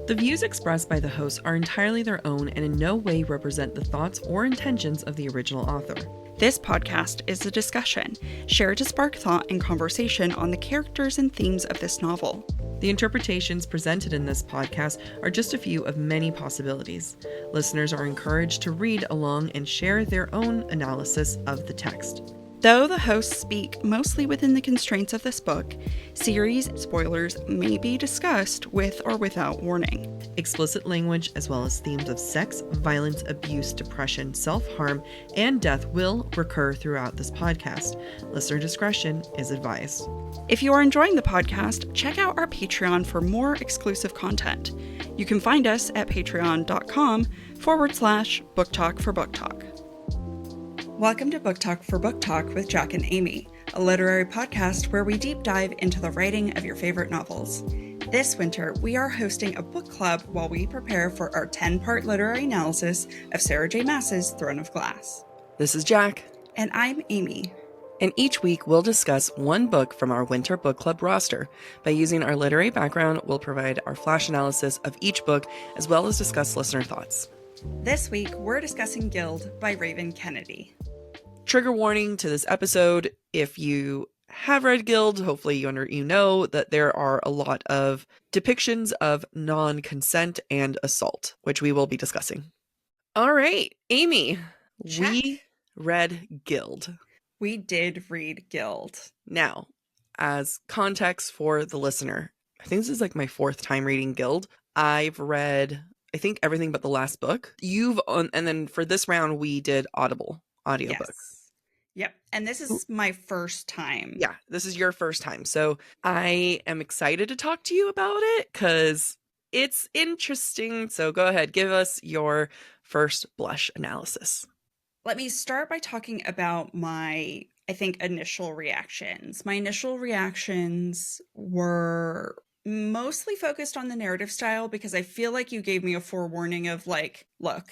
The views expressed by the hosts are entirely their own and in no way represent the thoughts or intentions of the original author. This podcast is a discussion, shared to spark thought and conversation on the characters and themes of this novel. The interpretations presented in this podcast are just a few of many possibilities. Listeners are encouraged to read along and share their own analysis of the text. Though the hosts speak mostly within the constraints of this book, series spoilers may be discussed with or without warning. Explicit language as well as themes of sex, violence, abuse, depression, self-harm, and death will recur throughout this podcast. Listener discretion is advised. If you are enjoying the podcast, check out our Patreon for more exclusive content. You can find us at patreon.com/BookTok for BookTok. Welcome to BookTok for BookTok with Jack and Amy, a literary podcast where we deep dive into the writing of your favorite novels. This winter, we are hosting a book club while we prepare for our 10-part literary analysis of Sarah J. Maas's Throne of Glass. This is Jack. And I'm Amy. And each week, we'll discuss one book from our Winter Book Club roster. By using our literary background, we'll provide our flash analysis of each book, as well as discuss listener thoughts. This week, we're discussing Gild by Raven Kennedy. Trigger warning to this episode. If you have read Gild, hopefully you know that there are a lot of depictions of non-consent and assault, which we will be discussing. All right, Amy, Check. We read Gild. We did read Gild. Now, as context for the listener, I think this is like my fourth time reading Gild. I've read, I think, everything but the last book. And then for this round, we did audiobook. Yes. Yep. And this is my first time. Yeah, this is your first time. So I am excited to talk to you about it because it's interesting. So go ahead, give us your first blush analysis. Let me start by talking about my, I think, initial reactions. My initial reactions were mostly focused on the narrative style because I feel like you gave me a forewarning of like, look,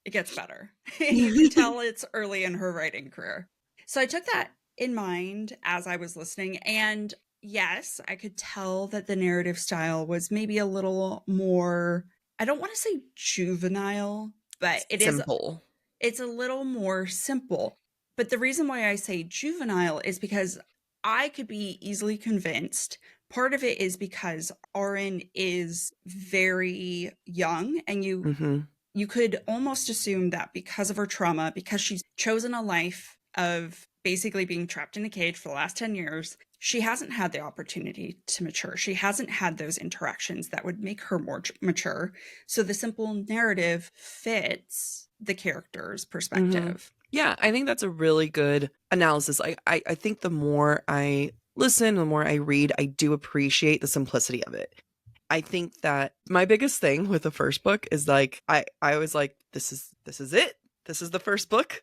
it gets better. You can tell it's early in her writing career. So I took that in mind as I was listening. And yes, I could tell that the narrative style was maybe a little more, I don't want to say juvenile, but it is simple. It's a little more simple. But the reason why I say juvenile is because I could be easily convinced. Part of it is because Arin is very young and you could almost assume that because of her trauma, because she's chosen a life of basically being trapped in a cage for the last 10 years, she hasn't had the opportunity to mature. She hasn't had those interactions that would make her more mature. So the simple narrative fits the character's perspective. Yeah, I think that's a really good analysis. I think the more I listen, the more I read, I do appreciate the simplicity of it. I think that my biggest thing with the first book is like, I was like, this is it. This is the first book.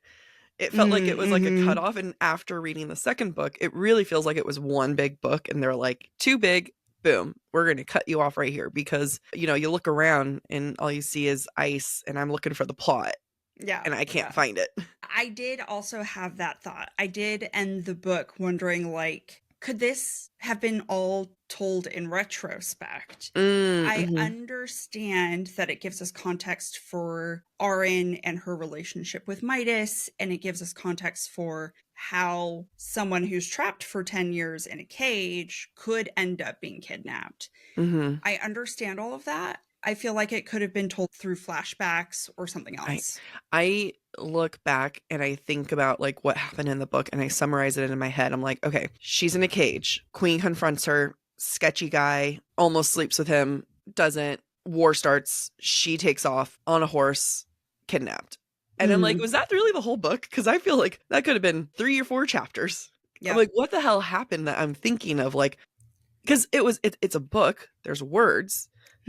It felt like it was like a cutoff. And after reading the second book, it really feels like it was one big book. And they're like, too big, boom, we're going to cut you off right here. Because, you look around and all you see is ice and I'm looking for the plot. Yeah. And I can't find it. I did also have that thought. I did end the book wondering, like, could this have been all told in retrospect? I understand that it gives us context for Arin and her relationship with Midas, and it gives us context for how someone who's trapped for 10 years in a cage could end up being kidnapped. I understand all of that. I feel like it could have been told through flashbacks or something else. I look back and I think about like what happened in the book and I summarize it in my head. I'm like, okay, she's in a cage. Queen confronts her. Sketchy guy almost sleeps with him. Doesn't. War starts. She takes off on a horse, kidnapped. And I'm like, was that really the whole book? Because I feel like that could have been 3 or 4 chapters. Yep. I'm like, what the hell happened that I'm thinking of? Like, because it's a book. There's words.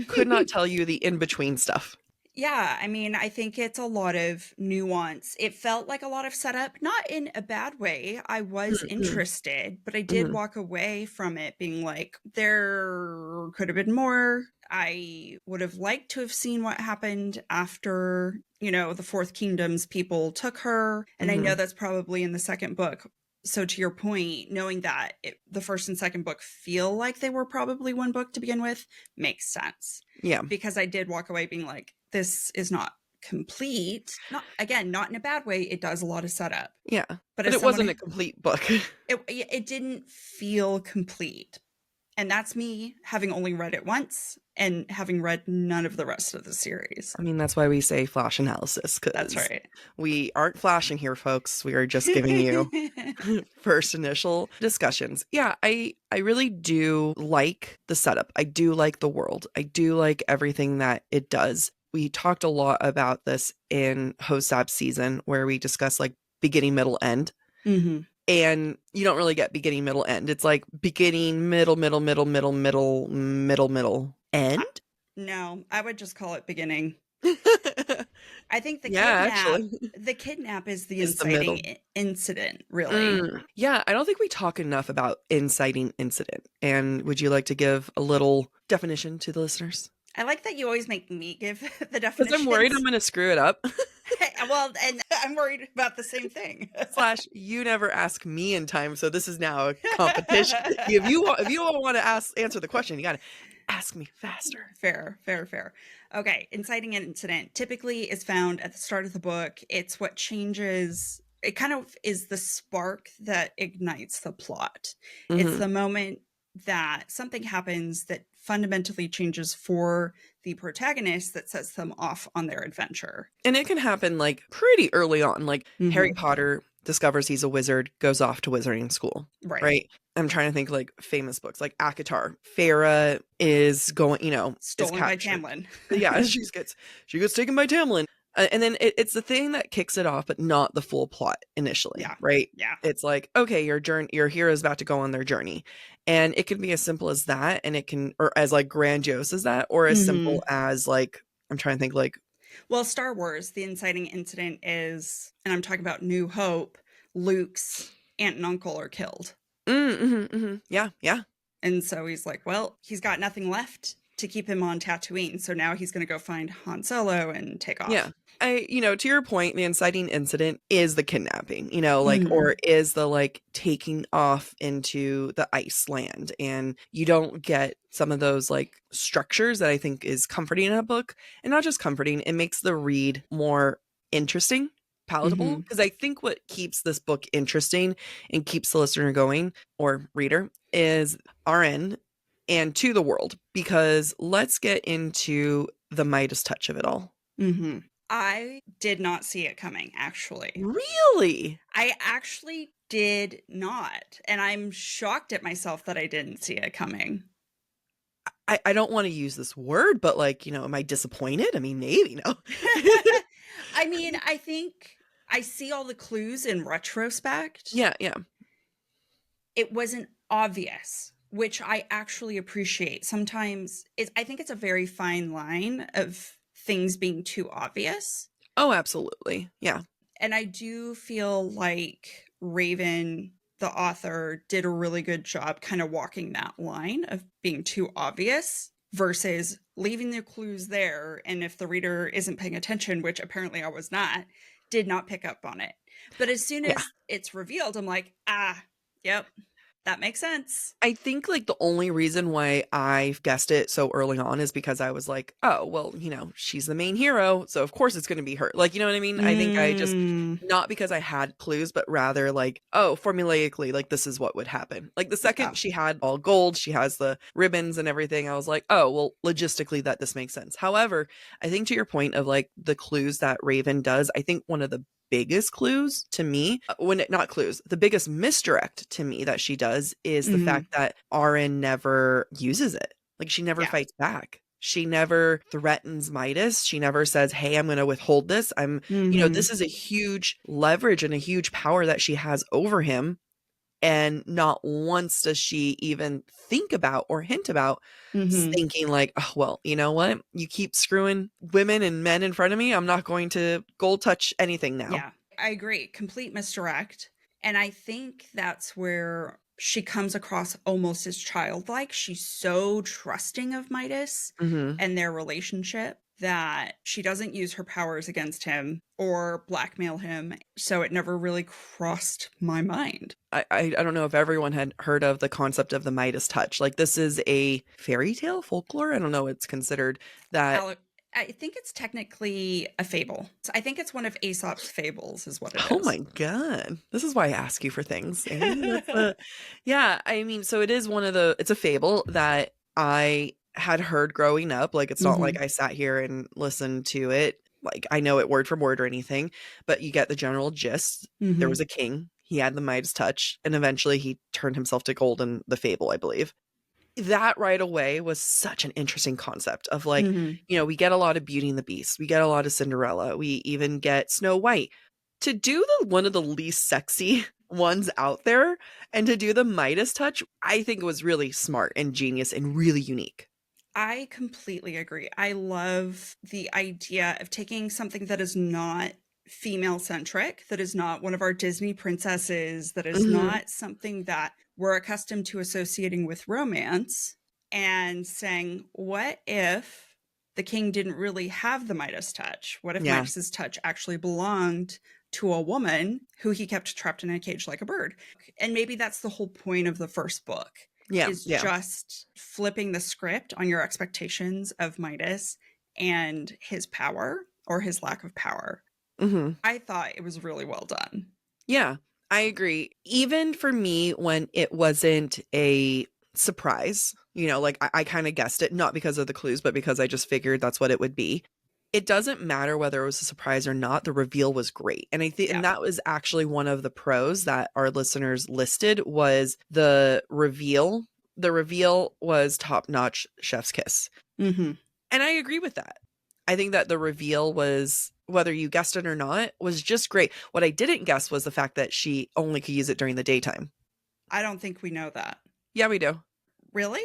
Could not tell you the in-between stuff. Yeah, I mean, I think it's a lot of nuance. It felt like a lot of setup, not in a bad way. I was interested, but I did walk away from it being like, there could have been more. I would have liked to have seen what happened after, the Fourth Kingdom's people took her. And I know that's probably in the second book. So to your point, knowing that the first and second book feel like they were probably one book to begin with makes sense. Yeah. Because I did walk away being like, this is not complete. Not again, not in a bad way. It does a lot of setup. Yeah. But But as it someone wasn't a complete book. it didn't feel complete. And that's me having only read it once and having read none of the rest of the series. I mean, that's why we say flash analysis, That's because right. we aren't flashing here, folks. We are just giving you first initial discussions. Yeah, I really do like the setup. I do like the world. I do like everything that it does. We talked a lot about this in Hosab's season where we discussed like beginning, middle, end. Mm-hmm. And you don't really get beginning, middle, end. It's like beginning, middle, middle, middle, middle, middle, middle, middle, end. No, I would just call it beginning. I think Yeah, actually, the kidnap is the is the middle. inciting incident, really. Yeah, I don't think we talk enough about inciting incident. And would you like to give a little definition to the listeners? I like that you always make me give the Because I'm worried I'm definitions. going to screw it up. Well, and I'm worried about the same thing. Slash, you never ask me in time, so this is now a competition. If you all want to answer the question, you got to ask me faster. Fair, fair, fair. Okay, inciting an incident typically is found at the start of the book. It's what changes, it kind of is the spark that ignites the plot. It's Mm-hmm. the moment that something happens that fundamentally changes for the protagonist that sets them off on their adventure. And it can happen like pretty early on. Like Harry Mm-hmm. Potter discovers he's a wizard, goes off to wizarding school, Right. right? I'm trying to think like famous books like ACOTAR. Farah is going, is Stolen by captured. Tamlin. Yeah, she gets taken by Tamlin. And then it's the thing that kicks it off, but not the full plot initially, Yeah. right? Yeah. It's like, okay, your hero is about to go on their journey. And it can be as simple as that, and it can, or as like grandiose as that, or as simple as like, I'm trying to think like, Well, Star Wars, the inciting incident is, and I'm talking about New Hope, Luke's aunt and uncle are killed. Yeah, yeah. And so he's like, well, he's got nothing left to keep him on Tatooine. So now he's going to go find Han Solo and take off. Yeah. To your point, the inciting incident is the kidnapping, like, Mhm. or is the like taking off into the Iceland. And you don't get some of those like structures that I think is comforting in a book. And not just comforting, it makes the read more interesting, palatable. Mhm. Because I think what keeps this book interesting and keeps the listener going or reader is RN and to the world. Because let's get into the Midas touch of it all. Mhm. I did not see it coming, actually. Really? I actually did not. And I'm shocked at myself that I didn't see it coming. I don't want to use this word, but like, am I disappointed? I mean, maybe, no. I mean, I think I see all the clues in retrospect. Yeah, yeah. It wasn't obvious, which I actually appreciate. Sometimes I think it's a very fine line of things being too obvious. Oh, absolutely. Yeah. And I do feel like Raven, the author, did a really good job kind of walking that line of being too obvious versus leaving the clues there. And if the reader isn't paying attention, which apparently I was not, did not pick up on it. But as soon Yeah. as it's revealed, I'm like, yep, that makes sense. I think like the only reason why I guessed it so early on is because I was like, oh, well, she's the main hero. So of course it's going to be her. Like, you know what I mean? I think I just, not because I had clues, but rather like, oh, formulaically, like this is what would happen. Like the second she had all gold, she has the ribbons and everything. I was like, oh, well, logistically this makes sense. However, I think to your point of like the clues that Raven does, I think one of the biggest clues to me, not clues, the biggest misdirect to me that she does is the fact that RN never uses it. Like she never fights back. She never threatens Midas. She never says, hey, I'm going to withhold this. This is a huge leverage and a huge power that she has over him. And not once does she even think about or hint about thinking like, oh, well, you know what? You keep screwing women and men in front of me. I'm not going to gold touch anything now. Yeah, I agree. Complete misdirect. And I think that's where she comes across almost as childlike. She's so trusting of Midas and their relationship that she doesn't use her powers against him or blackmail him. So it never really crossed my mind. I don't know if everyone had heard of the concept of the Midas touch. Like, this is a fairy tale, folklore. I don't know. It's considered that. I think it's technically a fable. I think it's one of Aesop's fables, is what it Oh is. my God. This is why I ask you for things, Amy. Yeah. I mean, so it is it's a fable that I had heard growing up. Like, it's not Hmm. like I sat here and listened to it. Like, I know it word for word or anything, but you get the general gist. There Hmm. was a king. He had the Midas touch, and eventually he turned himself to gold in the fable, I believe. That right away was such an interesting concept of like, Hmm. we get a lot of Beauty and the Beast. We get a lot of Cinderella. We even get Snow White. To do one of the least sexy ones out there and to do the Midas touch, I think it was really smart and genius and really unique. I completely agree. I love the idea of taking something that is not female centric, that is not one of our Disney princesses, that is Hmm. not something that we're accustomed to associating with romance, and saying, what if the king didn't really have the Midas touch? What if Yeah. Midas's touch actually belonged to a woman who he kept trapped in a cage like a bird? And maybe that's the whole point of the first book, Yeah. is Yeah. just flipping the script on your expectations of Midas and his power or his lack of power. Hmm. I thought it was really well done. Yeah. I agree. Even for me, when it wasn't a surprise, like I kind of guessed it, not because of the clues, but because I just figured that's what it would be. It doesn't matter whether it was a surprise or not. The reveal was great. And I think, and Yeah. that was actually one of the pros that our listeners listed was the reveal. The reveal was top notch chef's kiss. Hmm. And I agree with that. I think that the reveal was, whether you guessed it or not, was just great. What I didn't guess was the fact that she only could use it during the daytime. I don't think we know that. Yeah, we do. Really?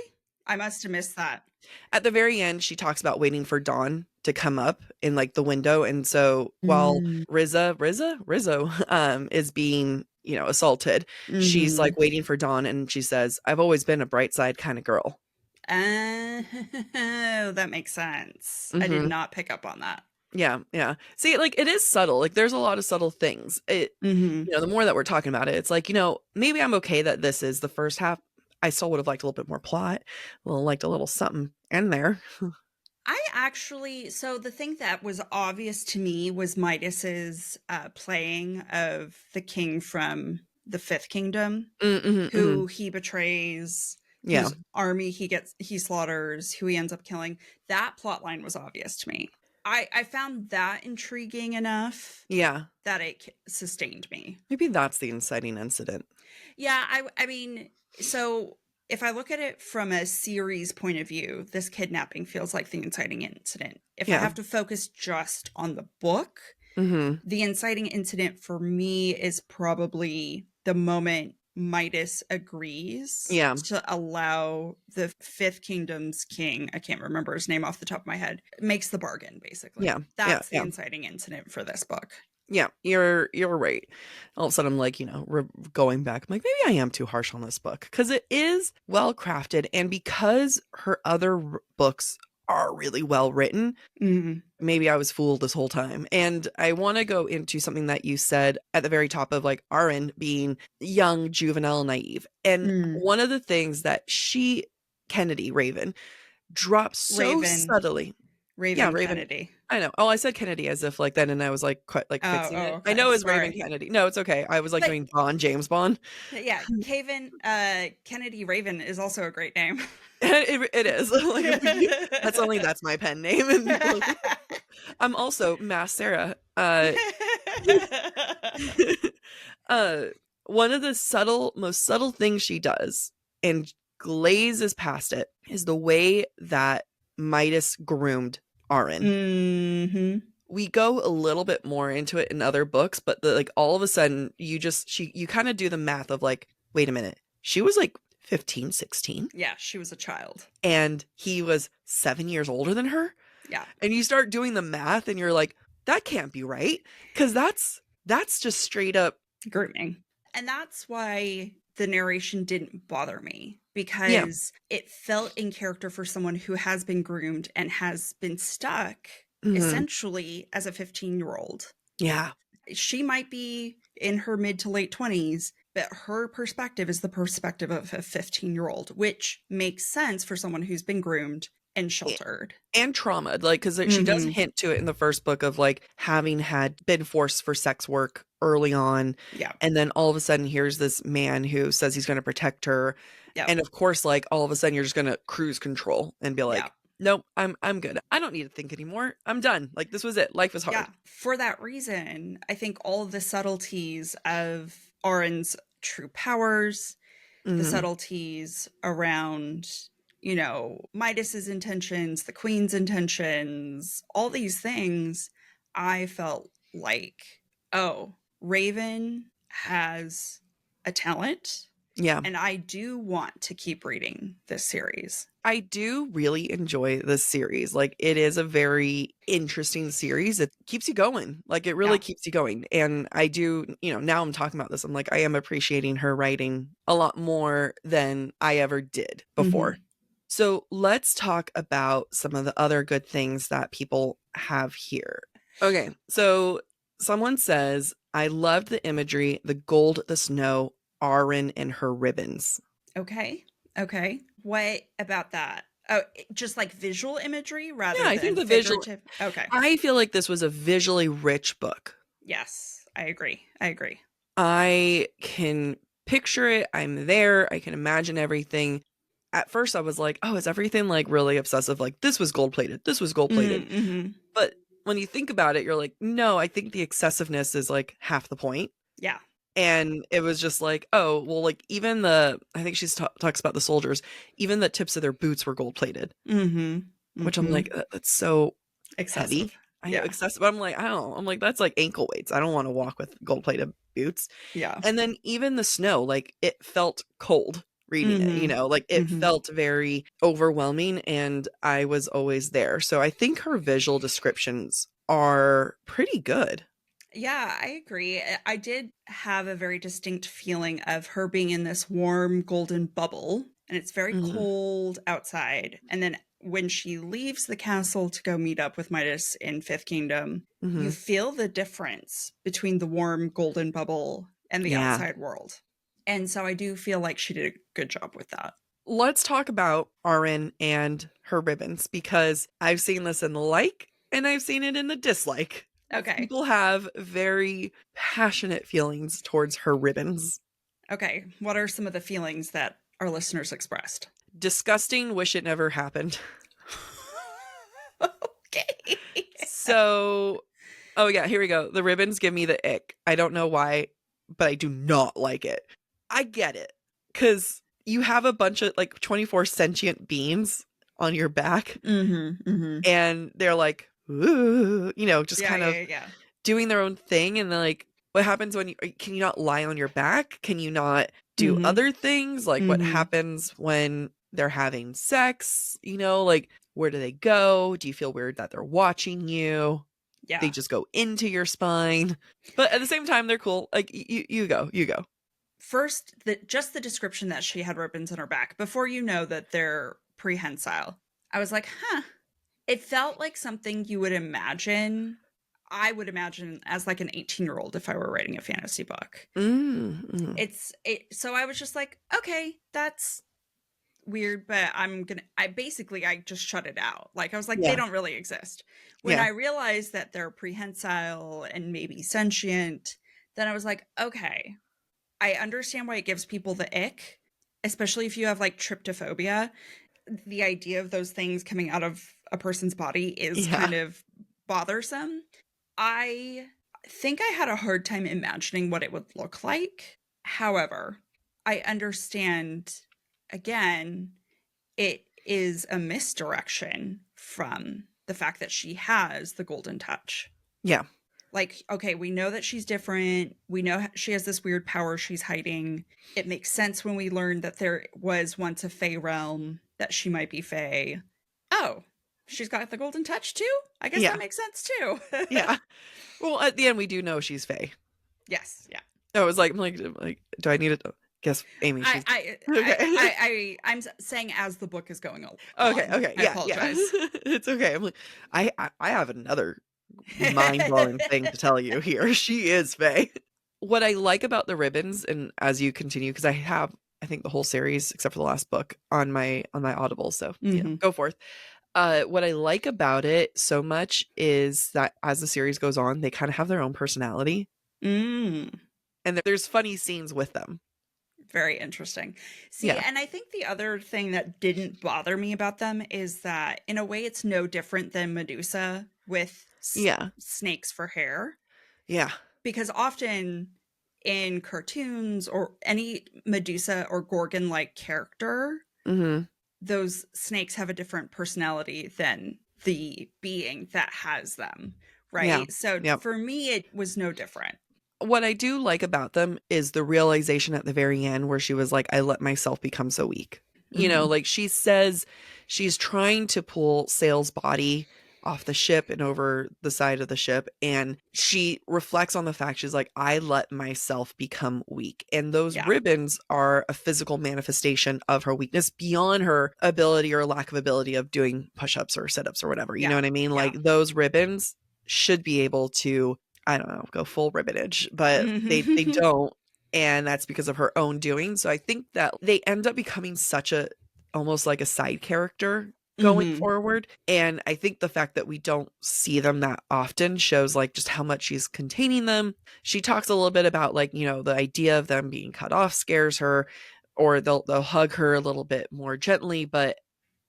I must have missed that. At the very end, she talks about waiting for dawn to come up in like the window. And so while Mm. Rizzo, is being, assaulted, she's Hmm. like waiting for dawn. And she says, I've always been a bright side kind of girl. Oh, that makes sense. I did Hmm. not pick up on that. Yeah, yeah. See, like it is subtle. Like there's a lot of subtle things. Hmm. The more that we're talking about it, it's like, maybe I'm okay that this is the first half. I still would have liked a little bit more plot. Liked a little something in there. I actually, so the thing that was obvious to me was Midas's playing of the king from the Fifth Kingdom, Mm-hmm, hmm. who he betrays, Yeah, whose army he slaughters, who he ends up killing. That plot line was obvious to me. I found that intriguing enough yeah. that it sustained me. Maybe that's the inciting incident. Yeah, I mean, so if I look at it from a series point of view, this kidnapping feels like the inciting incident. If I Yeah. have to focus just on the book, Hmm. the inciting incident for me is probably the moment Midas agrees Yeah. to allow the Fifth Kingdom's king, I can't remember his name off the top of my head, makes the bargain, Yeah. basically. Yeah. That's the Yeah. inciting incident for this book. Yeah. You're right. All of a sudden, I'm like, going back, I'm like, maybe I am too harsh on this book because it is well crafted, and because her other books are really well written, Mm. maybe I was fooled this whole time. And I want to go into something that you said at the very top of like Arin being young, juvenile, naive. And Mm. one of the things that Kennedy Raven, drops so Raven. subtly. Yeah, Raven Raven. Kennedy. I know. Oh, I said Kennedy as if like then, and I was like quite like fixing Oh, it. I okay. know it's Raven Sorry. Kennedy. No, it's okay. I was like But doing Bond, James Bond. yeah, Kennedy Raven is also a great name. It is like that's my pen name, and people. I'm also Mass Sarah. uh, one of the most subtle things she does and glazes past it is the way that Midas groomed Arin. Hmm. We go a little bit more into it in other books, but like all of a sudden you kind of do the math of like, wait a minute, she was like 15, 16, Yeah, she was a child. and he was 7 years older than her. Yeah. And you start doing the math and you're like, that can't be right. Cause that's just straight up. Grooming. And that's why the narration didn't bother me, Yeah. because it felt in character for someone who has been groomed and has been stuck Mhm. essentially as a 15-year-old. Yeah. She might be in her mid to late 20s, but her perspective is the perspective of a 15-year-old, which makes sense for someone who's been groomed and A sheltered. and trauma, like, 'cause she does Mhm. hint to it in the first book of, like, having had been forced for sex work early on, Yeah. and then all of a sudden, here's this man who says he's gonna protect her, Yep. and of course, like, all of a sudden, you're just gonna cruise control and be Yeah. like, "Nope, I'm good. I don't need to think anymore. I'm done. Like, this was it. Life is Yeah. hard." For that reason, I think all of the subtleties of Arin's true powers, the Mhm. subtleties around, Midas's intentions, the queen's intentions, all these things, I felt like, oh, Raven has a talent, Yeah. and I do want to keep reading this series. I do really enjoy this series. Like, it is a very interesting series. It keeps you going. Like, it really Yeah. keeps you going. And I do, now I'm talking about this, I'm like, I am appreciating her writing a lot more than I ever did before. Hmm. So let's talk about some of the other good things that people have here. Okay. So someone says, I loved the imagery, the gold, the snow, Arin and her ribbons. Okay. Okay. What about that? Oh, just like visual imagery Yeah, rather I think than the visual figurative. Okay. I feel like this was a visually rich book. Yes, I agree. I agree. I can picture it. I'm there. I can imagine everything. At first, I was like, oh, is everything like really obsessive? Like, this was gold plated. This was gold plated. Mm-hmm. But when you think about it, you're like, no, I think the excessiveness is like half the point. Yeah. And it was just like, oh, well, like even I think she talks about the soldiers, even the tips of their boots were gold plated, Mm-hmm. which I'm Mm-hmm. like, that's so Excessive. heavy. I know Yeah. excessive. I'm like, I don't. I'm like, that's like ankle weights. I don't want to walk with gold plated boots. Yeah. And then even the snow, like it felt cold reading it, Mm-hmm. like it Mm-hmm. felt very overwhelming and I was always there. So I think her visual descriptions are pretty good. Yeah, I agree. I did have a very distinct feeling of her being in this warm golden bubble, and it's very Mhm. cold outside. And then when she leaves the castle to go meet up with Midas in Fifth Kingdom, you Mhm. feel the difference between the warm golden bubble and the Yeah. outside world. And so I do feel like she did a good job with that. Let's talk about Arin and her ribbons because I've seen this in the like and I've seen it in the dislike. Okay. People have very passionate feelings towards her ribbons. Okay. What are some of the feelings that our listeners expressed? Disgusting, wish it never happened. Okay. So, oh yeah, here we go. The ribbons give me the ick. I don't know why, but I do not like it. I get it because you have a bunch of like 24 sentient beings on your back, Mm-hmm. Mm-hmm. and they're like, ooh, just Yeah, kind of yeah, yeah. doing their own thing. And then, like, what happens when can you not lie on your back? Can you not do Mhm. other things? Like, what Mhm. happens when they're having sex? Like, where do they go? Do you feel weird that they're watching you? They Yeah. just go into your spine. But at the same time, they're cool. Like, you go. First, just the description that she had ribbons in her back before you know that they're prehensile. I was like, huh. It felt like something you would imagine. I would imagine as like an 18-year-old if I were writing a fantasy book. Mm. So I was just like, okay, that's weird, but I just shut it out. Like I was like, they Yeah. don't really exist. When Yeah. I realized that they're prehensile and maybe sentient, then I was like, okay, I understand why it gives people the ick, especially if you have like tryptophobia. The idea of those things coming out of a person's body is Yeah. kind of bothersome. I think I had a hard time imagining what it would look like. However, I understand again, it is a misdirection from the fact that she has the golden touch. Yeah. Like, okay, we know that she's different. We know she has this weird power she's hiding. It makes sense when we learned that there was once a Fey realm, that she might be Fey. Oh, she's got the golden touch too? I guess that Yeah. makes sense too. Yeah. Well, at the end, we do know she's Faye. Yes, yeah. I was like, do I need it? Guess Amy, I she's I okay. I'm saying as the book is going Okay, on. okay, I yeah, yeah. apologize. It's okay. I'm like, I have another mind-blowing thing to tell you here. She is Faye. What I like about the ribbons, and as you continue, because I have, I think, the whole series except for the last book on my Audible, so Mhm. go forth. What I like about it so much is that as the series goes on, they kind of have their own personality, Mm. and there's funny scenes with them. Very interesting. See, Yeah, and I think the other thing that didn't bother me about them is that in a way it's no different than Medusa with yeah, snakes for hair, yeah. because often in cartoons or any Medusa or Gorgon like character, Hmm. those snakes have a different personality than the being that has them, Yeah, right? So yep. for me, it was no different. What I do like about them is the realization at the very end where she was like, I let myself become so weak. Hmm. Like she says she's trying to pull Sail's body off the ship and over the side of the ship. And she reflects on the fact she's like, I let myself become weak. And those Yeah. ribbons are a physical manifestation of her weakness beyond her ability or lack of ability of doing push ups or sit ups or whatever. You know Yeah. what I mean? Yeah. Like those ribbons should be able to, I don't know, go full ribbonage, but they don't, and that's because of her own doing. So I think that they end up becoming such a almost like a side character going Hmm. forward. And I think the fact that we don't see them that often shows like just how much she's containing them. She talks a little bit about like, the idea of them being cut off scares her, or they'll hug her a little bit more gently, but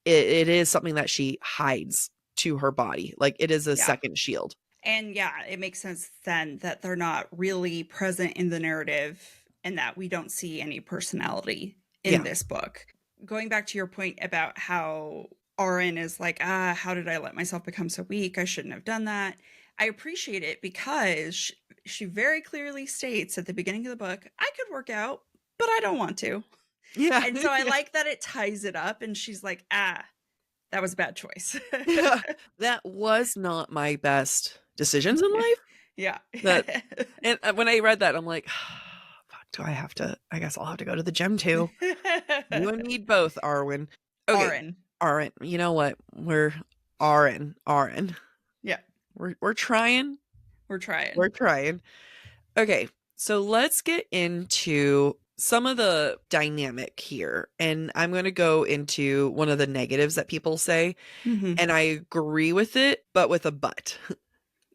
it is something that she hides to her body. Like it is a Yeah. second shield. And yeah, it makes sense then that they're not really present in the narrative and that we don't see any personality in Yeah. this book. Going back to your point about how Arin is like, how did I let myself become so weak? I shouldn't have done that. I appreciate it because she very clearly states at the beginning of the book, I could work out, but I don't want to. Yeah. And so I Yeah. like that it ties it up and she's like, that was a bad choice. Yeah. That was not my best decisions in life. Yeah. That and when I read that, I'm like, fuck, I guess I'll have to go to the gym too. You and me both, Arwen. Okay. Arin. Arwen, you know what? We're Arwen. Yeah, We're trying. we're trying. We're trying. Okay. So let's get into some of the dynamic here. And I'm going to go into one of the negatives that people say. Hmm. And I agree with it, but with a but.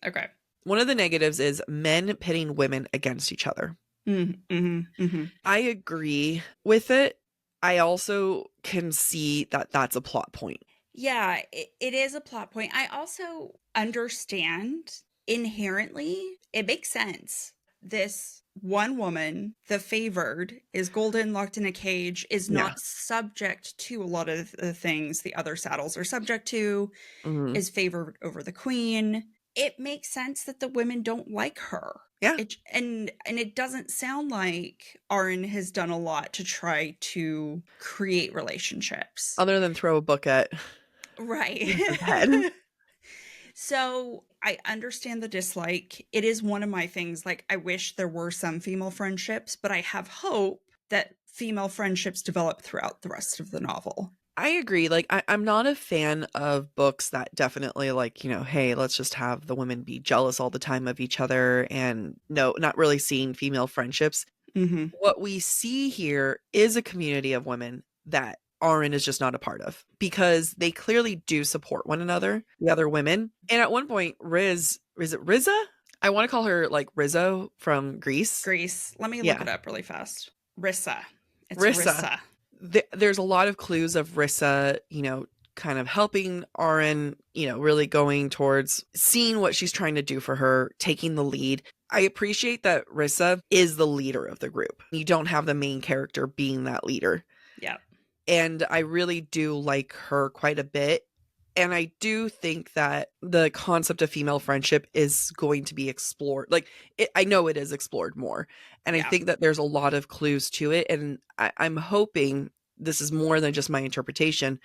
Okay. One of the negatives is men pitting women against each other. Mm-hmm. Hmm. I agree with it. I also can see that that's a plot point. Yeah, it is a plot point. I also understand inherently, it makes sense. This one woman, the favored, is golden, locked in a cage, is Yeah. not subject to a lot of the things the other saddles are subject to, Hmm. is favored over the queen. It makes sense that the women don't like her. Yeah. And it doesn't sound like Arin has done a lot to try to create relationships. Other than throw a book at Right. Lisa's head. So I understand the dislike. It is one of my things. Like, I wish there were some female friendships, but I have hope that female friendships develop throughout the rest of the novel. I agree. Like, I'm not a fan of books that definitely, like, hey, let's just have the women be jealous all the time of each other and no, not really seeing female friendships. Hmm. What we see here is a community of women that Arin is just not a part of because they clearly do support one another, the other women. And at one point, is it Riza? I want to call her like Rizzo from Greece. Greece. Let me look Yeah, it up really fast. Rissa. It's Rissa. Rissa. There's a lot of clues of Rissa, kind of helping Arin, really going towards seeing what she's trying to do for her, taking the lead. I appreciate that Rissa is the leader of the group. You don't have the main character being that leader. Yeah. And I really do like her quite a bit. And I do think that the concept of female friendship is going to be explored. Like, I know it is explored more. And I Yeah. think that there's a lot of clues to it. And I'm hoping this is more than just my interpretation.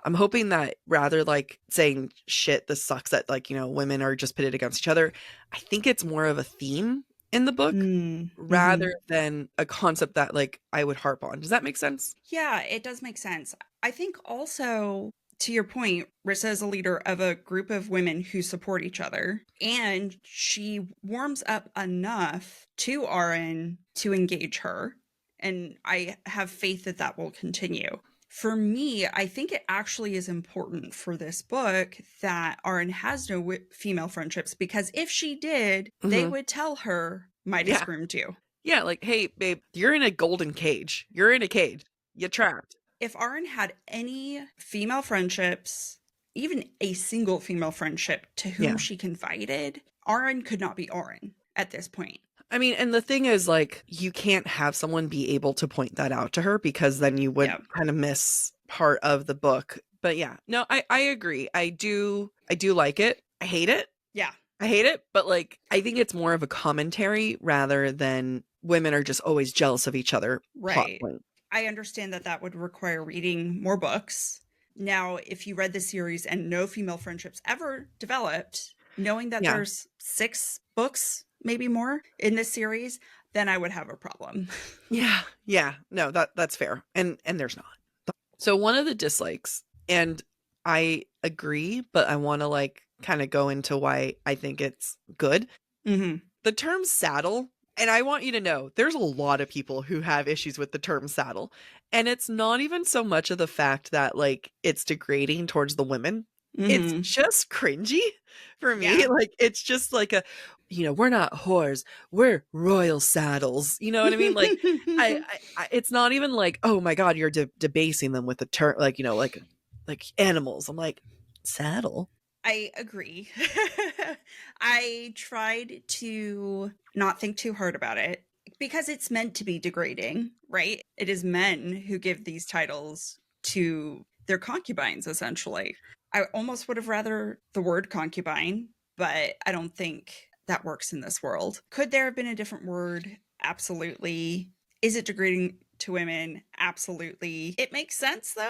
I'm hoping that rather like saying, shit, this sucks that, like, women are just pitted against each other, I think it's more of a theme in the book Mm-hmm. rather than a concept that like I would harp on. Does that make sense? Yeah, it does make sense. I think also, to your point, Rissa is a leader of a group of women who support each other, and she warms up enough to Arin to engage her. And I have faith that that will continue. For me, I think it actually is important for this book that Arin has no female friendships, because if she did, they Hmm. would tell her Midas Yeah. groomed you. Yeah. Like, hey, babe, you're in a golden cage. You're in a cage. You're trapped. If Arin had any female friendships, even a single female friendship to whom Yeah. she confided, Arin could not be Arin at this point. I mean, and the thing is, like, you can't have someone be able to point that out to her because then you would Yeah. kind of miss part of the book. But yeah, no, I agree. I do like it. I hate it. Yeah. I hate it, but like I think it's more of a commentary rather than women are just always jealous of each other plot Right. point. I understand that that would require reading more books. Now, if you read the series and no female friendships ever developed, knowing that Yeah. there's 6 books, maybe more, in this series, then I would have a problem. Yeah. Yeah. No, that's fair. And there's not. So one of the dislikes, and I agree, but I want to like kind of go into why I think it's good. Hmm. The term saddle, and I want you to know there's a lot of people who have issues with the term saddle. And it's not even so much of the fact that like it's degrading towards the women. It's Hmm. just cringy for me. Yeah. Like it's just like a, we're not whores, we're royal saddles. You know what I mean? Like it's not even like, oh my god, you're debasing them with the term, like like animals. I'm like, saddle. I agree. I tried to not think too hard about it because it's meant to be degrading, right? It is men who give these titles to their concubines, essentially. I almost would have rather the word concubine, but I don't think that works in this world. Could there have been a different word? Absolutely. Is it degrading to women? Absolutely. It makes sense, though.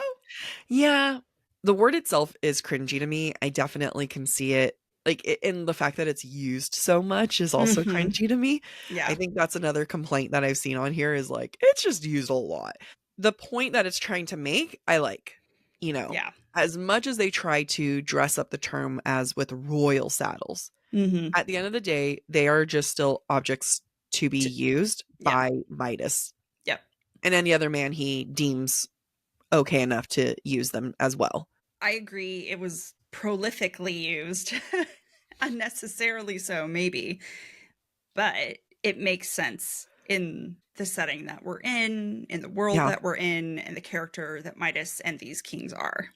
Yeah, the word itself is cringy to me. I definitely can see it. Like, in the fact that it's used so much is also Hmm. cringy to me. I Yeah. think that's another complaint that I've seen on here is like, it's just used a lot. The point that it's trying to make, I like. You know, Yeah. as much as they try to dress up the term as with royal saddles, Hmm. at the end of the day, they are just still objects to be used Yeah. by Midas Yep. and any other man he deems okay enough to use them as well. I agree. It was prolifically used, unnecessarily so, maybe, but it makes sense in the setting that we're in the world Yeah. that we're in, and the character that Midas and these kings are.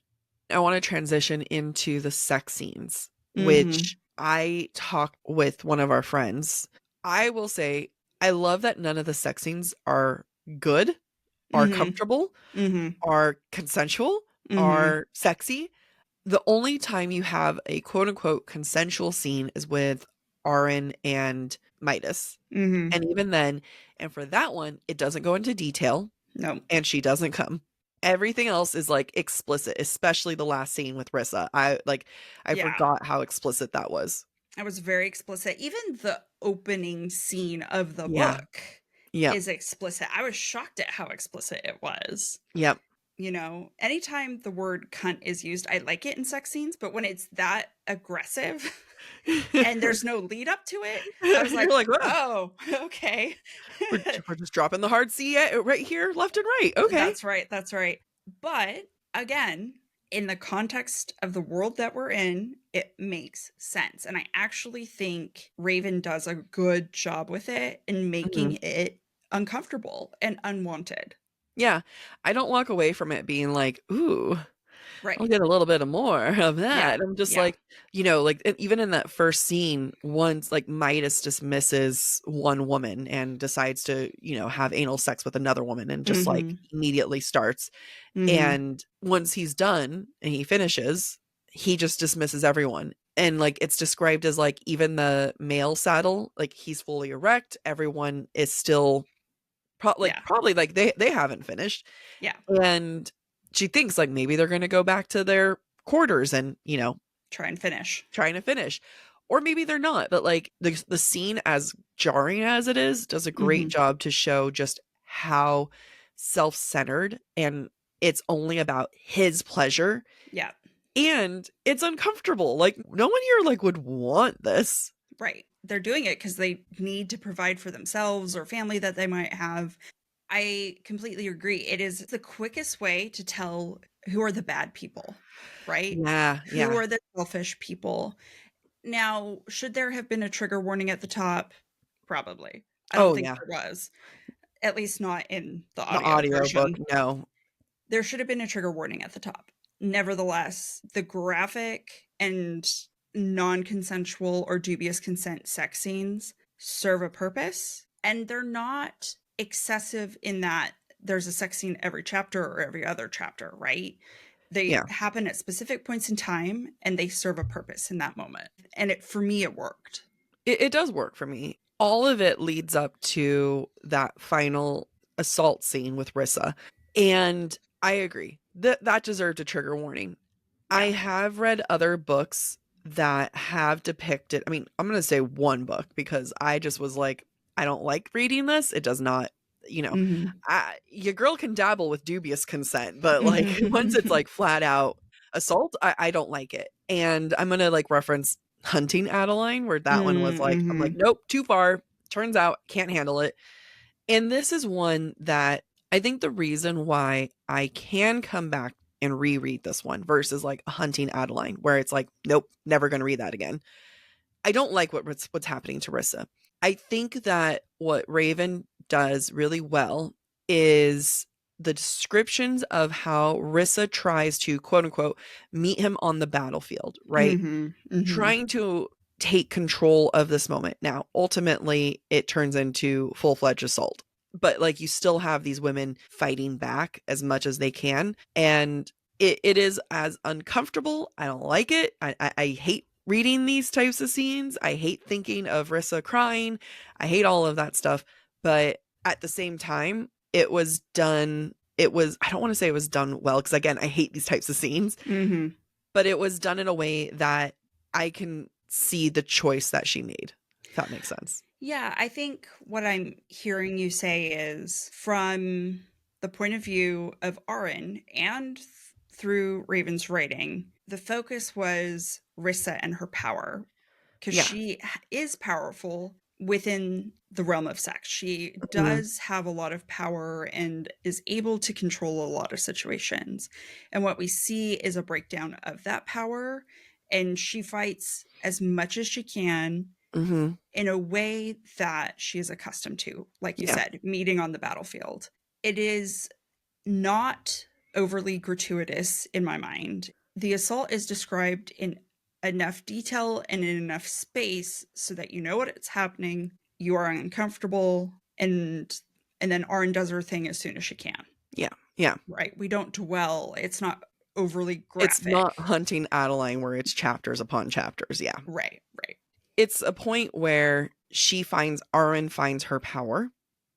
I want to transition into the sex scenes, Hmm. which I talked with one of our friends. I will say, I love that none of the sex scenes are good, are Hmm. comfortable, Hmm. are consensual, Hmm. are sexy. The only time you have a quote unquote consensual scene is with Arin and Midas. Hmm. And even then, and for that one, it doesn't go into detail No. and she doesn't come. Everything else is like explicit, especially the last scene with Rissa. I Yeah. forgot how explicit that was. I was very explicit. Even the opening scene of the Yeah. book Yep. is explicit. I was shocked at how explicit it was. Yep. Anytime the word cunt is used, I like it in sex scenes, but when it's that aggressive and there's no lead up to it, I was You're like, like, "Wow, oh, okay. we're just dropping the hard C right here, left and right." Okay. That's right. That's right. But again, in the context of the world that we're in, it makes sense. And I actually think Raven does a good job with it in Mhm. making it uncomfortable and unwanted. Yeah. I don't walk away from it being like, "Ooh, I'll Right. get a little bit of more of Yeah. that." I'm just Yeah. like, like even in that first scene, once like Midas dismisses one woman and decides to, have anal sex with another woman and just like Hmm. immediately starts. Hmm. And once he's done and he finishes, he just dismisses everyone. And like it's described as like even the male saddle, like he's fully erect. Everyone is still Yeah. probably like they haven't finished. Yeah. And she thinks like maybe they're going to go back to their quarters and, Try and finish. trying to finish. or maybe they're not, but like the scene, as jarring as it is, does a great Mhm. job to show just how self-centered, and it's only about his pleasure, Yeah. and it's uncomfortable. Like no one here like would want this. Right. They're doing it because they need to provide for themselves or family that they might have. I completely agree. It is the quickest way to tell who are the bad people, right? Yeah, Who yeah. are the selfish people? Now, should there have been a trigger warning at the top? Probably. I don't Oh think yeah. there was, at least not in the The audio audiobook, version. no. There should have been a trigger warning at the top. Nevertheless, the graphic and non consensual or dubious consent sex scenes serve a purpose, and they're not excessive in that there's a sex scene every chapter or every other chapter, right? They Yeah. happen at specific points in time and they serve a purpose in that moment. And it for me it worked. It does work for me. All of it leads up to that final assault scene with Rissa. And I agree that that deserved a trigger warning. I Yeah. have read other books that have depicted, I mean, I'm going to say one book because I just was like, I don't like reading this. It does not, you know, Mhm. your girl can dabble with dubious consent, but like once it's Mhm. like flat out assault, I don't like it. And I'm going to like reference Hunting Adeline, where that one was like, I'm like, Mhm. nope, too far. Turns out can't handle it. And this is one that I think the reason why I can come back and reread this one versus like a Hunting Adeline, where it's like, nope, never going to read that again. I don't like what's happening to Rissa. I think that what Raven does really well is the descriptions of how Rissa tries to quote unquote meet him on the battlefield, right? Mhm. Mhm. Trying to take control of this moment. Now, ultimately, it turns into full-fledged assault. But like you still have these women fighting back as much as they can. And it is as uncomfortable. I don't like it. I hate reading these types of scenes. I hate thinking of Rissa crying. I hate all of that stuff. But at the same time, it was done. It was, I don't want to say it was done well, because again, I hate these types of scenes, Mhm. but it was done in a way that I can see the choice that she made, if that makes sense. Yeah, I think what I'm hearing you say is from the point of view of Arin and through Raven's writing, the focus was Rissa and her power because Yeah. she is powerful within the realm of sex. She Mhm. does have a lot of power and is able to control a lot of situations. And what we see is a breakdown of that power. And she fights as much as she can Mhm. in a way that she is accustomed to, like you Yeah. said, meeting on the battlefield. It is not overly gratuitous in my mind. The assault is described in enough detail and in enough space so that you know what it's happening, you are uncomfortable, and then Arn does her thing as soon as she can. Yeah. Yeah. Right? We don't dwell. It's not overly It's not graphic. Hunting Adeline where it's chapters upon chapters. Yeah. Right, right. It's a point where Arin finds her power,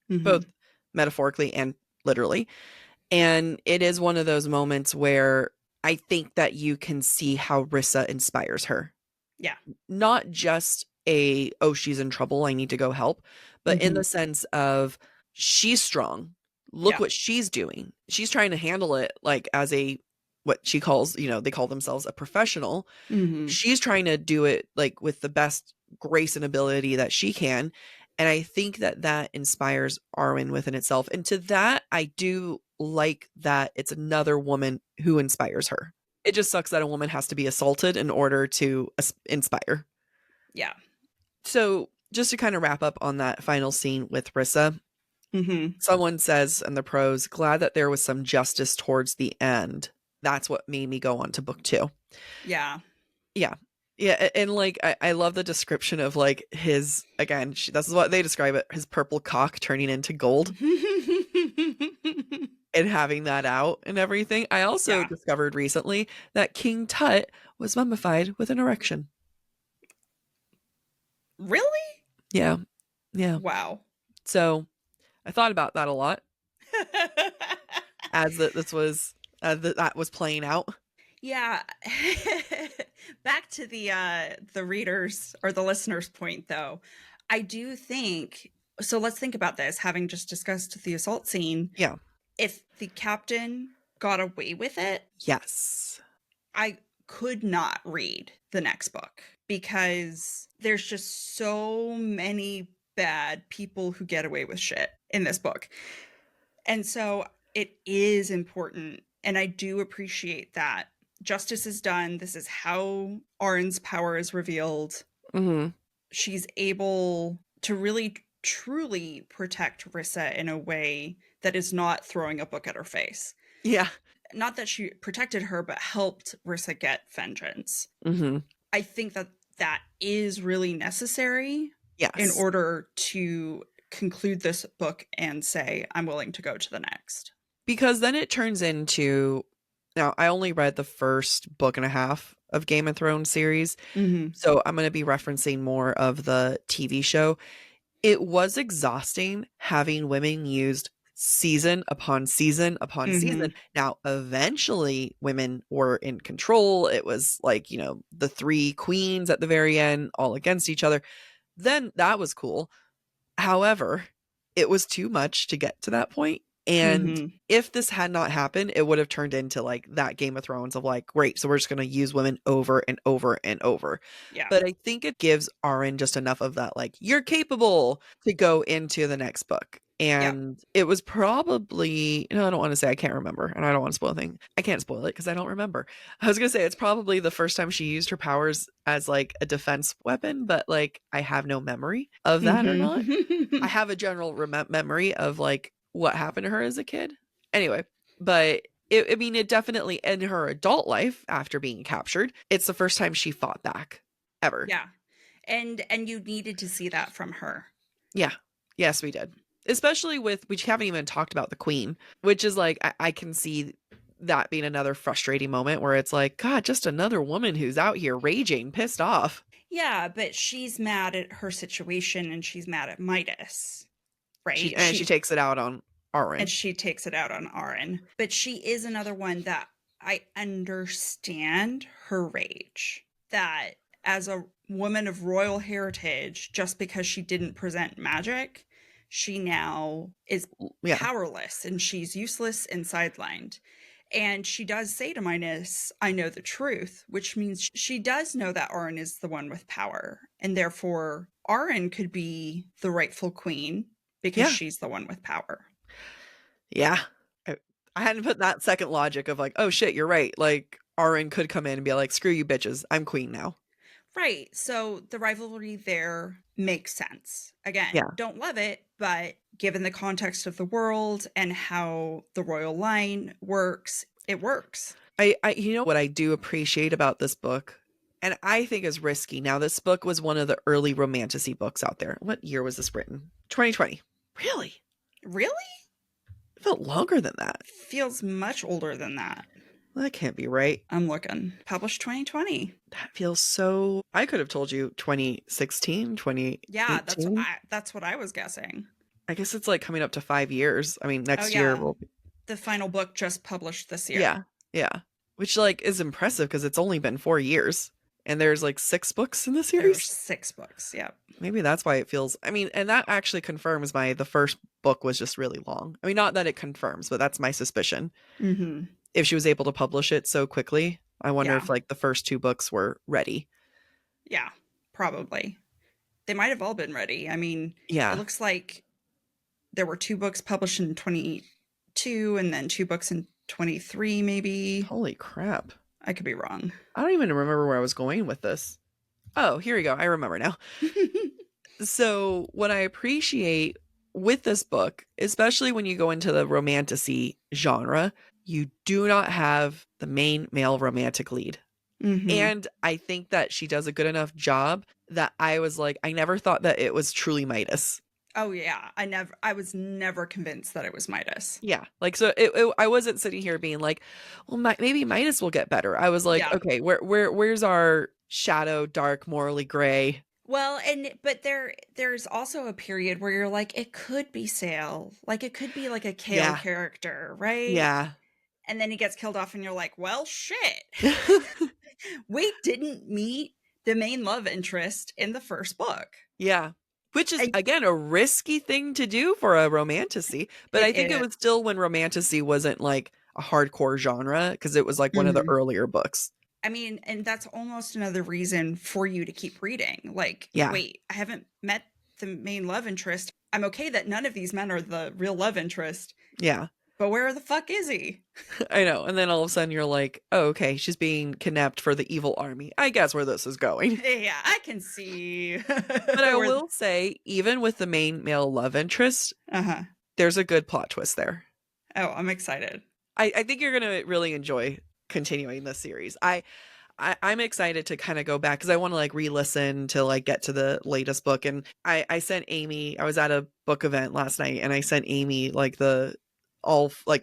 both Mhm. metaphorically and literally. And it is one of those moments where I think that you can see how Rissa inspires her. Yeah. Not just oh, she's in trouble, I need to go help, but in the Mhm. sense of she's strong. Look Yeah. what she's doing. She's trying to handle it like as a, what she calls, they call themselves a professional. Mhm. She's trying to do it like with the best grace and ability that she can. And I think that that inspires Arwen within itself. And to that, I do like that it's another woman who inspires her. It just sucks that a woman has to be assaulted in order to inspire. Yeah. So, just to kind of wrap up on that final scene with Rissa, Mhm. someone says in the pros, glad that there was some justice towards the end. That's what made me go on to book two. Yeah. Yeah. Yeah. And like, I love the description of like his, again, this is what they describe it, his purple cock turning into gold and having that out and everything. I also Yeah. discovered recently that King Tut was mummified with an erection. Really? Yeah. Yeah. Wow. So I thought about that a lot as that was playing out. Yeah. Back to the readers or the listeners' point though. I do think so let's think about this, having just discussed the assault scene. Yeah. If the captain got away with it, Yes. I could not read the next book because there's just so many bad people who get away with shit in this book. And so it is important. And I do appreciate that justice is done. This is how Arn's power is revealed. Hmm. She's able to really truly protect Rissa in a way that is not throwing a book at her face. Yeah. Not that she protected her, but helped Rissa get vengeance. Hmm. I think that that is really necessary in Yes. order to conclude this book and say, I'm willing to go to the next. Because then it turns into, now I only read the first book and a half of Game of Thrones series, Mm-hmm. so I'm going to be referencing more of the TV show. It was exhausting having women used season upon season upon Mm-hmm. season. Now, eventually, women were in control. It was like, the three queens at the very end, all against each other. Then that was cool. However, it was too much to get to that point. And Mm-hmm. if this had not happened, it would have turned into like that Game of Thrones of like, great, so we're just going to use women over and over and over. Yeah. But I think it gives Arin just enough of that, like, you're capable to go into the next book. Yeah. And it was probably, no, I don't want to say, I can't remember, and I don't want to spoil anything. I can't spoil it because I don't remember. I was going to say it's probably the first time she used her powers as like a defense weapon, but like I have no memory of that or not. I Mm-hmm. have a general memory of like what happened to her as a kid. Anyway, but I mean, it definitely in her adult life after being captured, it's the first time she fought back ever. Yeah. And you needed to see that from her. Yeah. Yes, we did. Especially with, we haven't even talked about the queen, which is like, I can see that being another frustrating moment where it's like, God, just another woman who's out here raging, pissed off. Yeah, but she's mad at her situation and she's mad at Midas, right? She takes it out on And Arin. she takes it out on Arin. But she is another one that I understand her rage. That as a woman of royal heritage, just because she didn't present magic, she now is Yeah. powerless and she's useless and sidelined. And she does say to Midas, I know the truth, which means she does know that Arin is the one with power. And therefore, Arin could be the rightful queen because Yeah. she's the one with power. Yeah. I hadn't put that second logic of like, oh shit, you're right. Like Arin could come in and be like, screw you bitches, I'm queen now. Right. So the rivalry there makes sense. Again, Yeah. don't love it, but given the context of the world and how the royal line works, it works. I you know what I do appreciate about this book, and I think is risky. Now, this book was one of the early romantasy books out there. What year was this written? 2020. Really? Really? It felt longer than that. Feels much older than that. That can't be right. I'm looking. Published 2020. That feels so. I could have told you 2016, Yeah, 2018. that's what I was guessing. I guess it's like coming up to 5 years. I mean, Oh next year yeah. will be. The final book just published this year. Yeah. Yeah. Which like is impressive because it's only been 4 years and there's like 6 books in the There's series. 6 books. Yep. Maybe that's why it feels, I mean, and that actually confirms the first book was just really long. I mean, not that it confirms, but that's my suspicion. Mm-hmm. If she was able to publish it so quickly, I wonder Yeah. if like the first 2 books were ready. Yeah. Probably. They might have all been ready. I mean, it Yeah. looks like there were 2 books published in 22 and then 2 books in 23, maybe. Holy crap. I could be wrong. I don't even remember where I was going with this. Oh, here we go. I remember now. So, what I appreciate with this book, especially when you go into the romantasy genre, you do not have the main male romantic lead. Mm-hmm. And I think that she does a good enough job that I was like, I never thought that it was truly Midas. Oh yeah, I was never convinced that it was Midas. Yeah. Like, so I wasn't sitting here being like, well, maybe Midas will get better. I was like, Yeah. okay, where's our shadow, dark, morally gray? Well, but there's also a period where you're like, it could be Sale, like it could be like a Kale Yeah. character, right? Yeah. and then he gets killed off and you're like, well, shit. We didn't meet the main love interest in the first book. Yeah. Which is, And again, a risky thing to do for a romantasy. But it I think it is. was still when romantasy wasn't like a hardcore genre, because it was like one of the Mhm. earlier books. I mean, and that's almost another reason for you to keep reading. Like, Yeah. wait, I haven't met the main love interest. I'm okay that none of these men are the real love interest, Yeah. but where the fuck is he? I know. And then all of a sudden you're like, oh, okay, she's being kidnapped for the evil army. I guess where this is going. Yeah, I can see But I where. will say, even with the main male love interest, Uh-huh. there's a good plot twist there. Oh, I'm excited. I think you're gonna really enjoy continuing this series. I'm excited to kind of go back because I want to like re-listen to like get to the latest book. And I sent Amy, I was at a book event last night and I sent Amy like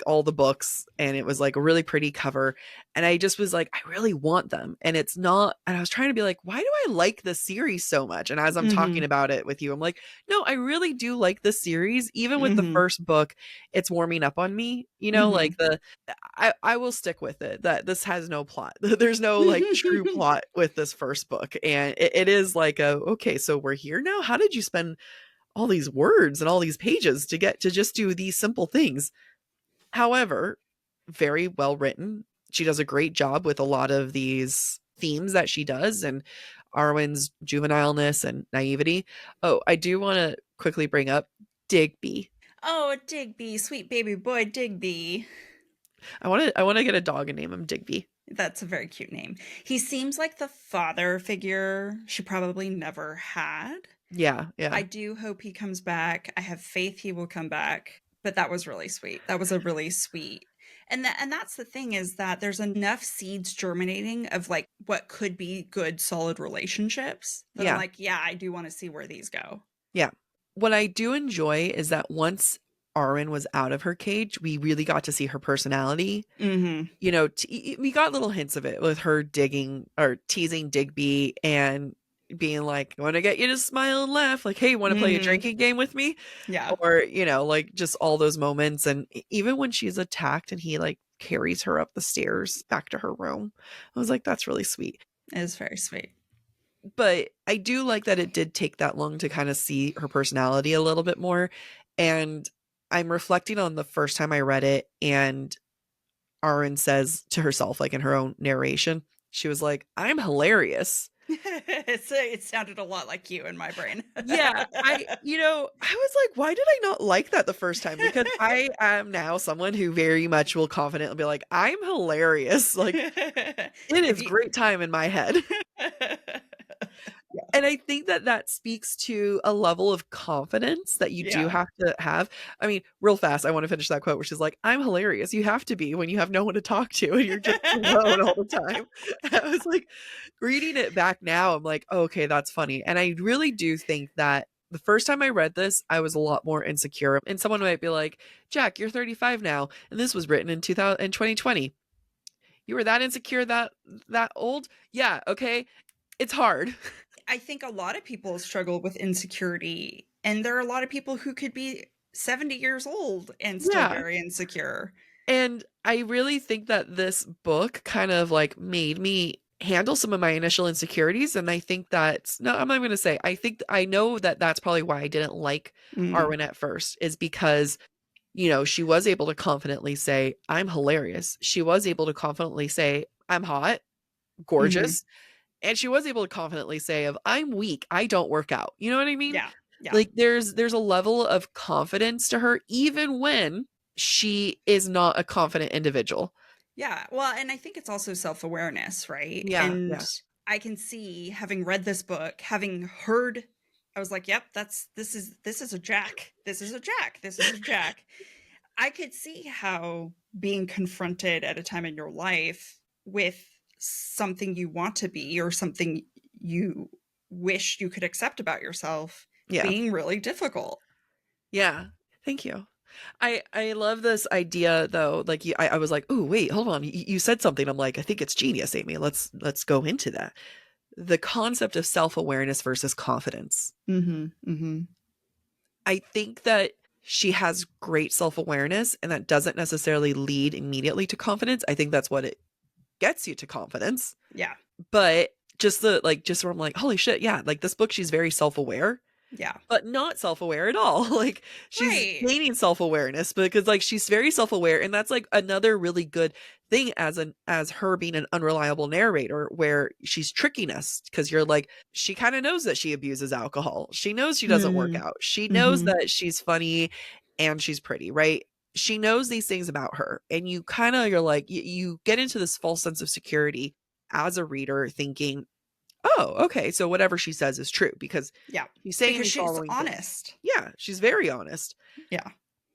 all the books, and it was like a really pretty cover, and I just was like, I really want them. And it's not, and I was trying to be like, why do I like this series so much? And as I'm talking Mhm. about it with you, I'm like, no, I really do like this series. Even with the Mhm. first book, it's warming up on me, like Mhm. I will stick with it that this has no plot. There's no like true plot with this first book. And it is like okay, so we're here now. How did you spend all these words and all these pages to get to just do these simple things? However, very well written. She does a great job with a lot of these themes that she does, and Arwen's juvenileness and naivety. Oh, I do want to quickly bring up Digby. Oh, Digby, sweet baby boy Digby. I want to get a dog and name him Digby. That's a very cute name. He seems like the father figure she probably never had. Yeah, yeah. I do hope he comes back. I have faith he will come back. But that was really sweet. That was a really sweet. And that's the thing, is that there's enough seeds germinating of like what could be good solid relationships that I'm Yeah. like, yeah, I do want to see where these go. Yeah. What I do enjoy is that once Arwen was out of her cage, we really got to see her personality. Mhm. We got little hints of it with her digging or teasing Digby and being like, I want to get you to smile and laugh. Like, hey, want to play a Mhm. drinking game with me? Yeah. Or, like just all those moments. And even when she's attacked and he like carries her up the stairs back to her room, I was like, that's really sweet. It is very sweet. But I do like that it did take that long to kind of see her personality a little bit more. And I'm reflecting on the first time I read it, and Arwen says to herself, like in her own narration, she was like, I'm hilarious. It sounded a lot like you in my brain. Yeah, I was like, why did I not like that the first time? Because I am now someone who very much will confidently be like, I'm hilarious. Like, it If is you great time in my head. Yeah. And I think that that speaks to a level of confidence that you do Yeah. have to have. I mean, real fast, I want to finish that quote, which is like, I'm hilarious. You have to be when you have no one to talk to and you're just alone all the time. I was like, reading it back now, I'm like, oh, okay, that's funny. And I really do think that the first time I read this, I was a lot more insecure. And someone might be like, Jack, you're 35 now. And this was written in 2020. You were that insecure that old? Yeah, okay. It's hard. I think a lot of people struggle with insecurity, and there are a lot of people who could be 70 years old and still Yeah. very insecure. And I really think that this book kind of like made me handle some of my initial insecurities. And I think that's, no, I'm not going to say, I know that that's probably why I didn't like Mm. Arwen at first, is because, she was able to confidently say, I'm hilarious. She was able to confidently say, I'm hot, Mhm. gorgeous. And she was able to confidently say of, I'm weak, I don't work out. You know what I mean? Yeah. Yeah. Like there's a level of confidence to her even when she is not a confident individual. Yeah. Well, and I think it's also self-awareness, right? Yeah, And yeah. I can see, having read this book, having heard, I was like, yep, this is a Jack. This is a Jack. This is a Jack. I could see how being confronted at a time in your life with something you want to be, or something you wish you could accept about yourself, Yeah. being really difficult. Yeah. Thank you. I love this idea though. Like I was like, oh wait, hold on. You said something. I'm like, I think it's genius, Amy. Let's go into that. The concept of self-awareness versus confidence. Mhm. Mhm. I think that she has great self-awareness, and that doesn't necessarily lead immediately to confidence. I think that's what it gets you to confidence. Yeah. But just where I'm like, holy shit, yeah, like this book, she's very self-aware, Yeah. but not self-aware at all. Like she's Right. gaining self-awareness because like she's very self-aware, and that's like another really good thing as her being an unreliable narrator, where she's tricking us, because you're like, she kind of knows that she abuses alcohol. She knows she doesn't work Mm. out. She knows Mhm. that she's funny and she's pretty, right? She knows these things about her, and you kind of, you're like, you get into this false sense of security as a reader, thinking, oh, okay, so whatever she says is true, because Yeah. she's saying Because these she's following things. honest. Yeah, she's very honest. Yeah.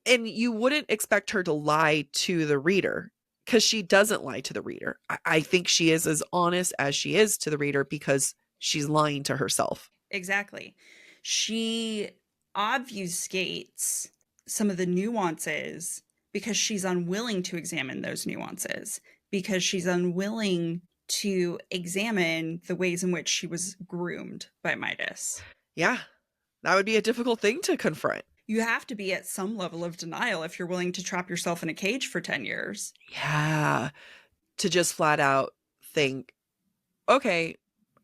And you wouldn't expect her to lie to the reader, because she doesn't lie to the reader. I think she is as honest as she is to the reader because she's lying to herself. Exactly. She obfuscates some of the nuances because she's unwilling to examine those nuances, because she's unwilling to examine the ways in which she was groomed by Midas. Yeah, that would be a difficult thing to confront. You have to be at some level of denial if you're willing to trap yourself in a cage for 10 years. Yeah, to just flat out think, okay,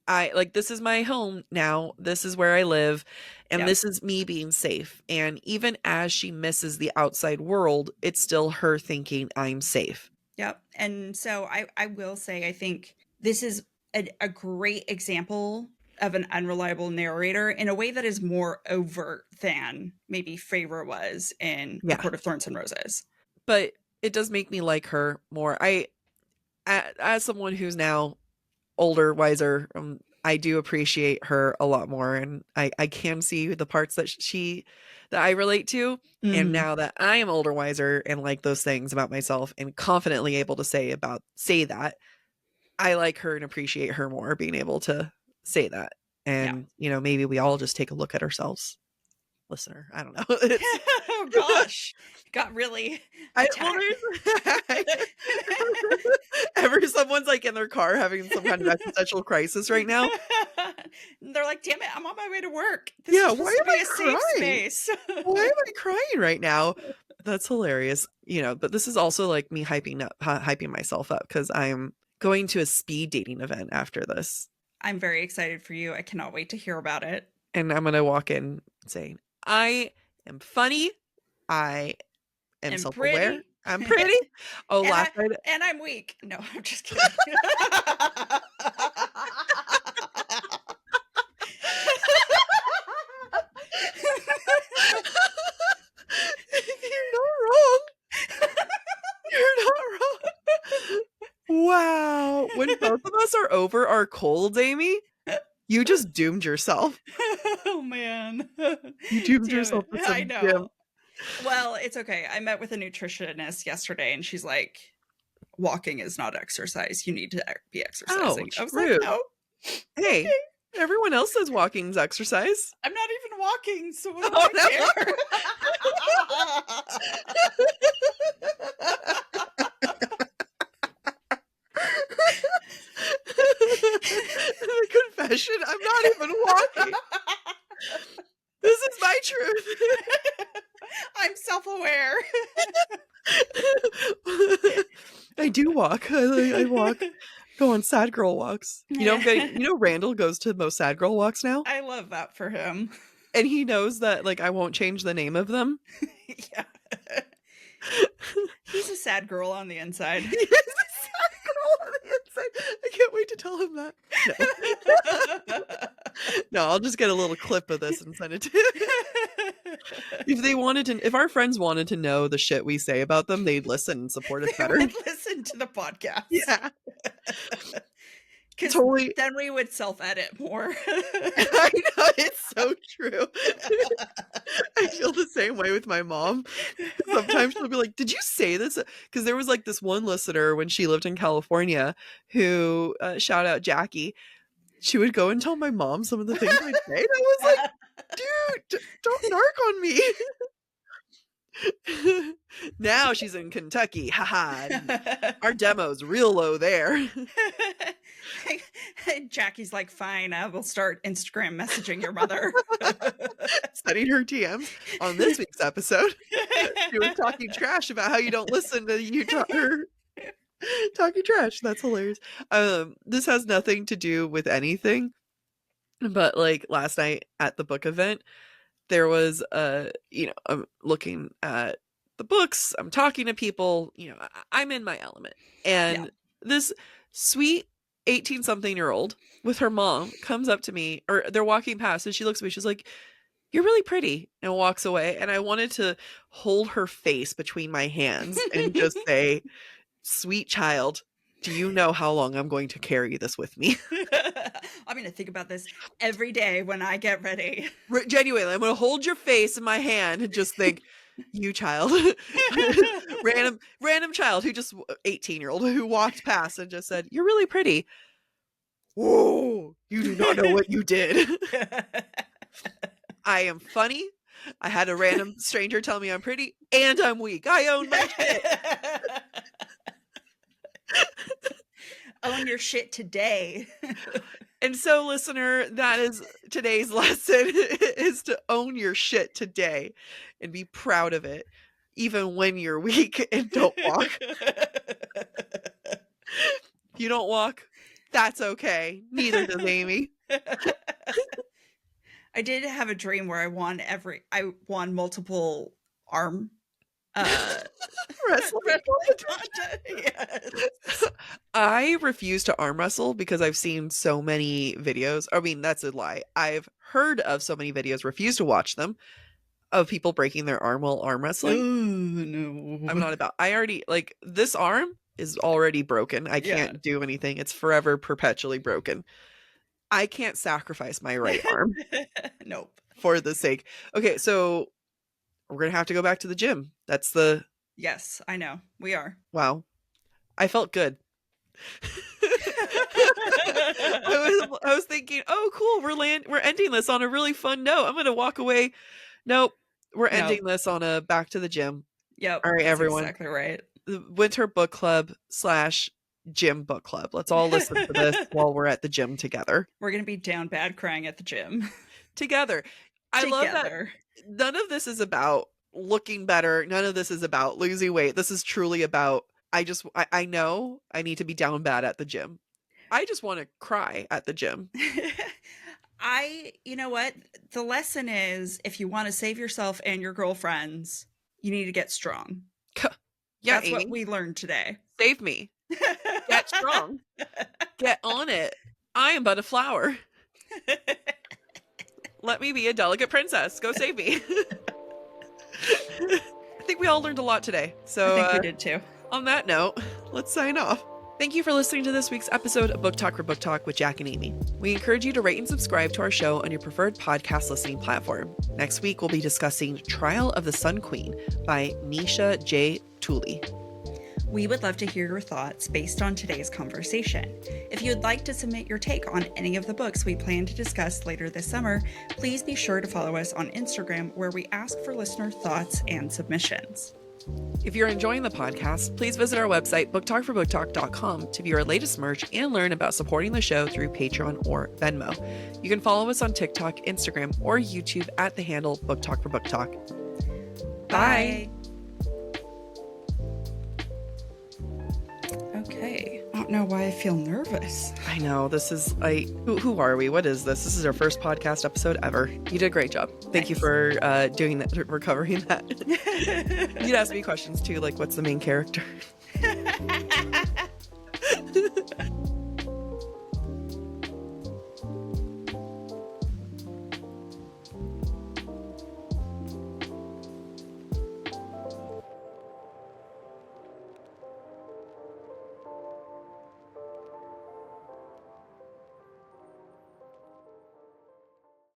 I like, this is my home now. This is where I live, and Yep. this is me being safe. And even as she misses the outside world, it's still her thinking, I'm safe. Yep. And so I will say, I think this is a great example of an unreliable narrator in a way that is more overt than maybe Favor was in A Yeah. Court of Thorns and Roses. But it does make me like her more. As someone who's now older, wiser, I do appreciate her a lot more, and I can see the parts that I relate to. And Mm, now that I am older, wiser, and like those things about myself, and confidently able to say that, I like her and appreciate her more, being able to say that. yeah. And maybe we all just take a look at ourselves, listener. I don't know. It's Oh gosh, got really I well, attacked. there's ever someone's like in their car having some kind of existential crisis right now. They're like, damn it, I'm on my way to work. This is Yeah, why supposed to am be I a safe crying? space. Why am I crying right now? That's hilarious. But this is also like me hyping myself up, because I'm going to a speed dating event after this, I'm very excited for you. I cannot wait to hear about it. and I'm gonna walk in saying, I am funny. I am And self-aware. pretty. I'm pretty. Oh, and I last night. and I'm weak. No, I'm just kidding. You're not wrong. You're not wrong. Wow. When both of us are over our colds, Amy, you just doomed yourself. Oh man. You doomed Damn yourself it. to I some know. gym. Well, it's okay. I met with a nutritionist yesterday and she's like, walking is not exercise. You need to be exercising. I Ouch. was like, Rude. oh, Hey, okay. everyone else says walking's exercise. I'm not even walking, so what do Oh, I no. care? Confession, I'm not even walking. This is my truth. I'm self-aware. I do walk. I walk. Go on sad girl walks. Randall goes to most sad girl walks now, I love that for him. and he knows that like I won't change the name of them. Yeah. He's a sad girl on the inside. He is a sad girl on the inside. I can't wait to tell him that. No. No, I'll just get a little clip of this and send it to if our friends wanted to know the shit we say about them, they'd listen and support us They better. would listen to the podcast. Yeah. Because Totally. then we would self-edit more. I know, it's so true. I feel the same way with my mom. Sometimes she'll be like, did you say this? Because there was like this one listener when she lived in California who, shout out Jackie, she would go and tell my mom some of the things I'd say. And I was like, dude, don't narc on me. Now she's in Kentucky. Haha. Our demo's real low there. Jackie's like, fine, I will start Instagram messaging your mother. Sending her DMs on this week's episode. She was talking trash about how you don't listen to her talking trash. That's hilarious. This has nothing to do with anything, but like last night at the book event, there was I'm looking at the books, I'm talking to people, I'm in my element. And this sweet 18 something year old with her mom comes up to me, or they're walking past, and she looks at me, she's like, "You're really pretty," and walks away. And I wanted to hold her face between my hands and just say, "Sweet child, do you know how long I'm going to carry this with me?" I'm going to think about this every day when I get ready. Genuinely, I'm going to hold your face in my hand and just think, "You child." random child who just 18-year-old who walked past and just said, "You're really pretty." Whoa, you do not know what you did. I am funny. I had a random stranger tell me I'm pretty, and I'm weak. I own my shit. Own your shit today. And so, listener, that is today's lesson, is to own your shit today and be proud of it, even when you're weak and don't walk. If you don't walk, that's okay. Neither does Amy. I did have a dream where I won multiple arm wrestling. Yes. I refuse to arm wrestle because I've seen so many videos. I mean, that's a lie. I've heard of so many videos, refuse to watch them, of people breaking their arm while arm wrestling. Oh, no. I'm not about. I already, like, this arm is already broken. I can't do anything. It's forever perpetually broken. I can't sacrifice my right arm. Nope. For the sake. Okay, so we're going to have to go back to the gym. That's the... Yes, I know. We are. Wow. I felt good. I was thinking, oh, cool. We're ending this on a really fun note. I'm going to walk away. Nope. We're ending this on a back to the gym. Yep. All right, everyone. Exactly right. The Winter Book Club / Gym Book Club. Let's all listen to this while we're at the gym together. We're going to be down bad crying at the gym. Together. I love that none of this is about looking better. None of this is about losing weight. This is truly about, I know I need to be down bad at the gym. I just want to cry at the gym. You know what? The lesson is, if you want to save yourself and your girlfriends, you need to get strong. Yeah, that's Amy, what we learned today. Save me. Get strong. Get on it. I am but a flower. Let me be a delicate princess. Go save me. I think we all learned a lot today. So I think we did too. On that note, let's sign off. Thank you for listening to this week's episode of Book Talk for Book Talk with Jack and Amy. We encourage you to rate and subscribe to our show on your preferred podcast listening platform. Next week, we'll be discussing Trial of the Sun Queen by Nisha J. Tooley. We would love to hear your thoughts based on today's conversation. If you would like to submit your take on any of the books we plan to discuss later this summer, please be sure to follow us on Instagram, where we ask for listener thoughts and submissions. If you're enjoying the podcast, please visit our website, booktalkforbooktalk.com, to view our latest merch and learn about supporting the show through Patreon or Venmo. You can follow us on TikTok, Instagram, or YouTube at the handle Book Talk for Book Talk. Bye. Okay. I don't know why I feel nervous. I know. This is like, who are we? What is this? This is our first podcast episode ever. You did a great job. Thank you for doing that, for covering that. You'd ask me questions too, like, what's the main character?